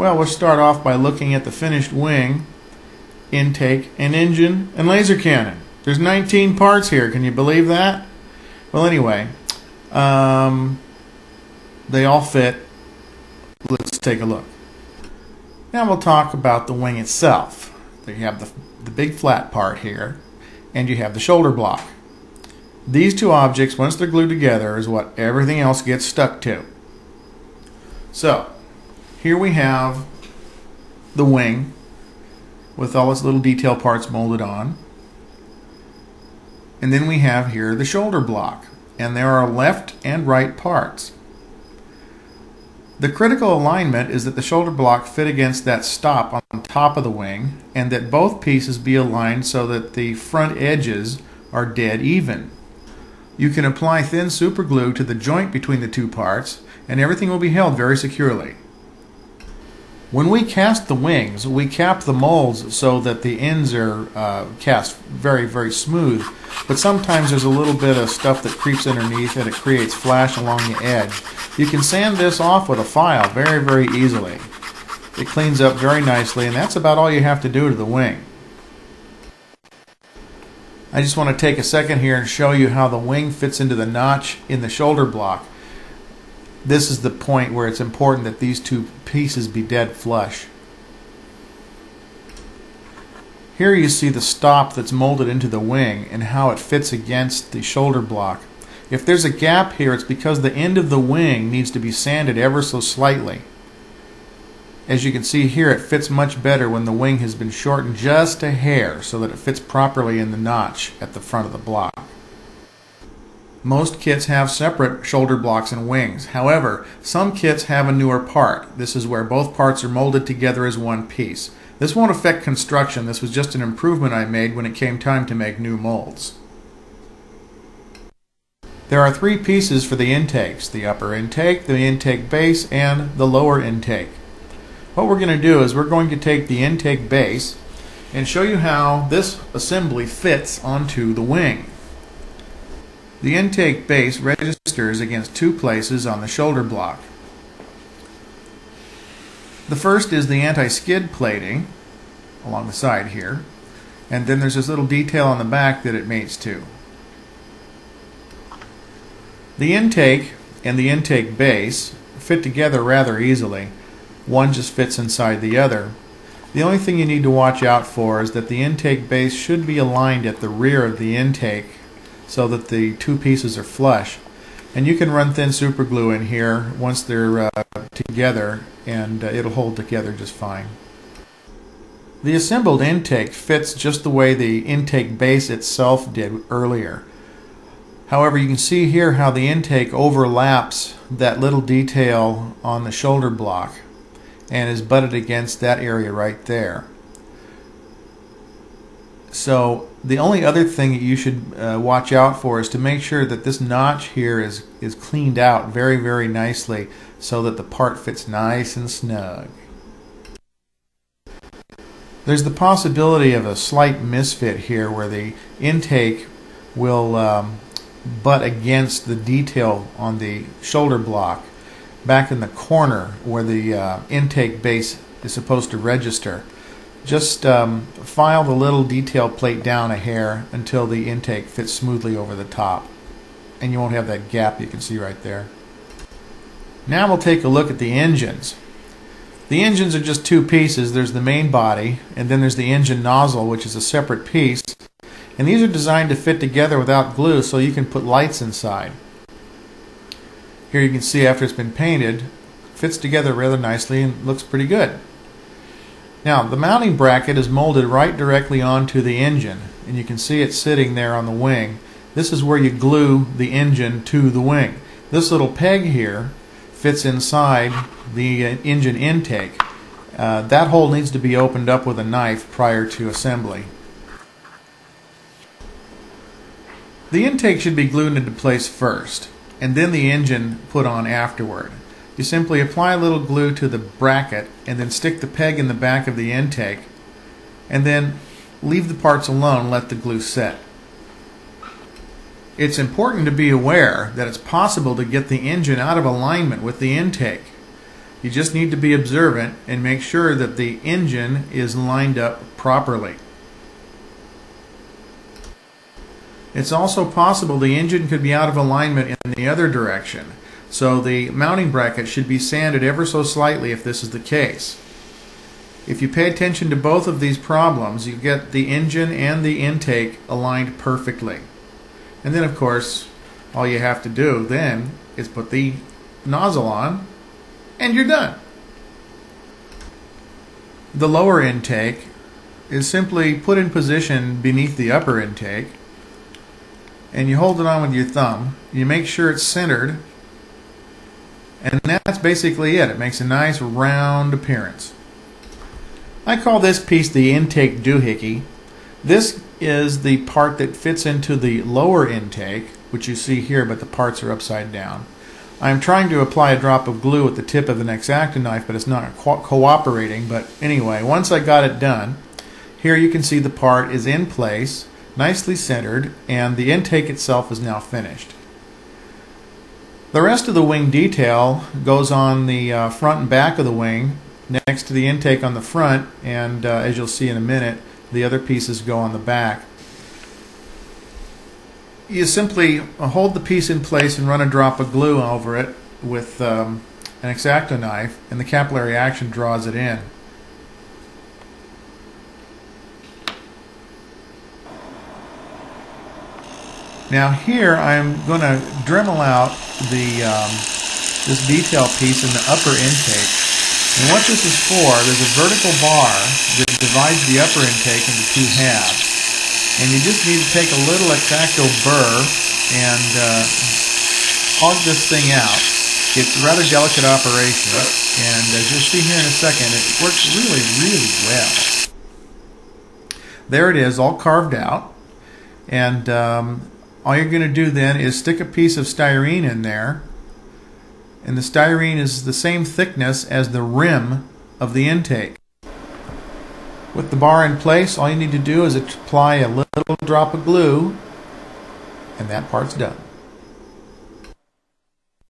Well, we'll start off by looking at the finished wing, intake, and engine, and laser cannon. There's 19 parts here. Can you believe that? Well, anyway, they all fit. Let's take a look. Now we'll talk about the wing itself. You have the big flat part here, and you have the shoulder block. These two objects, once they're glued together, is what everything else gets stuck to. So, here we have the wing with all its little detail parts molded on. And then we have here the shoulder block, and there are left and right parts. The critical alignment is that the shoulder block fit against that stop on top of the wing, and that both pieces be aligned so that the front edges are dead even. You can apply thin super glue to the joint between the two parts, and everything will be held very securely. When we cast the wings, we cap the molds so that the ends are cast very, very smooth, but sometimes there's a little bit of stuff that creeps underneath and it creates flash along the edge. You can sand this off with a file very, very easily. It cleans up very nicely, and that's about all you have to do to the wing. I just want to take a second here and show you how the wing fits into the notch in the shoulder block. This is the point where it's important that these two pieces be dead flush. Here you see the stop that's molded into the wing and how it fits against the shoulder block. If there's a gap here, it's because the end of the wing needs to be sanded ever so slightly. As you can see here, it fits much better when the wing has been shortened just a hair so that it fits properly in the notch at the front of the block. Most kits have separate shoulder blocks and wings. However, some kits have a newer part. This is where both parts are molded together as one piece. This won't affect construction. This was just an improvement I made when it came time to make new molds. There are three pieces for the intakes: the upper intake, the intake base, and the lower intake. What we're going to do is we're going to take the intake base and show you how this assembly fits onto the wing. The intake base registers against two places on the shoulder block. The first is the anti-skid plating along the side here, and then there's this little detail on the back that it mates to. The intake and the intake base fit together rather easily. One just fits inside the other. The only thing you need to watch out for is that the intake base should be aligned at the rear of the intake so that the two pieces are flush. And you can run thin super glue in here once they're together, and it'll hold together just fine. The assembled intake fits just the way the intake base itself did earlier. However, you can see here how the intake overlaps that little detail on the shoulder block and is butted against that area right there. So the only other thing that you should watch out for is to make sure that this notch here is cleaned out very, very nicely so that the part fits nice and snug. There's the possibility of a slight misfit here where the intake will butt against the detail on the shoulder block back in the corner where the intake base is supposed to register. Just file the little detail plate down a hair until the intake fits smoothly over the top, and you won't have that gap you can see right there. Now we'll take a look at the engines. The engines are just two pieces. There's the main body, and then there's the engine nozzle, which is a separate piece. And these are designed to fit together without glue so you can put lights inside. Here you can see after it's been painted, it fits together rather nicely and looks pretty good. Now, the mounting bracket is molded right directly onto the engine, and you can see it sitting there on the wing. This is where you glue the engine to the wing. This little peg here fits inside the engine intake. That hole needs to be opened up with a knife prior to assembly. The intake should be glued into place first, and then the engine put on afterward. You simply apply a little glue to the bracket and then stick the peg in the back of the intake, and then leave the parts alone and let the glue set. It's important to be aware that it's possible to get the engine out of alignment with the intake. You just need to be observant and make sure that the engine is lined up properly. It's also possible the engine could be out of alignment in the other direction, so the mounting bracket should be sanded ever so slightly if this is the case. If you pay attention to both of these problems, you get the engine and the intake aligned perfectly. And then, of course, all you have to do then is put the nozzle on and you're done. The lower intake is simply put in position beneath the upper intake, and you hold it on with your thumb. You make sure it's centered, and that's basically it. It makes a nice round appearance. I call this piece the intake doohickey. This is the part that fits into the lower intake, which you see here, but the parts are upside down. I'm trying to apply a drop of glue at the tip of an X-Acto knife, but it's not cooperating. But anyway, once I got it done, here you can see the part is in place, nicely centered, and the intake itself is now finished. The rest of the wing detail goes on the front and back of the wing, next to the intake on the front, and as you'll see in a minute, the other pieces go on the back. You simply hold the piece in place and run a drop of glue over it with an X-Acto knife, and the capillary action draws it in. Now here I'm going to Dremel out this detail piece in the upper intake. And what this is for, there's a vertical bar that divides the upper intake into two halves. And you just need to take a little X-Acto burr and hog this thing out. It's a rather delicate operation, and as you'll see here in a second, it works really, really well. There it is, all carved out. And all you're going to do then is stick a piece of styrene in there, and the styrene is the same thickness as the rim of the intake. With the bar in place, all you need to do is apply a little drop of glue, and that part's done.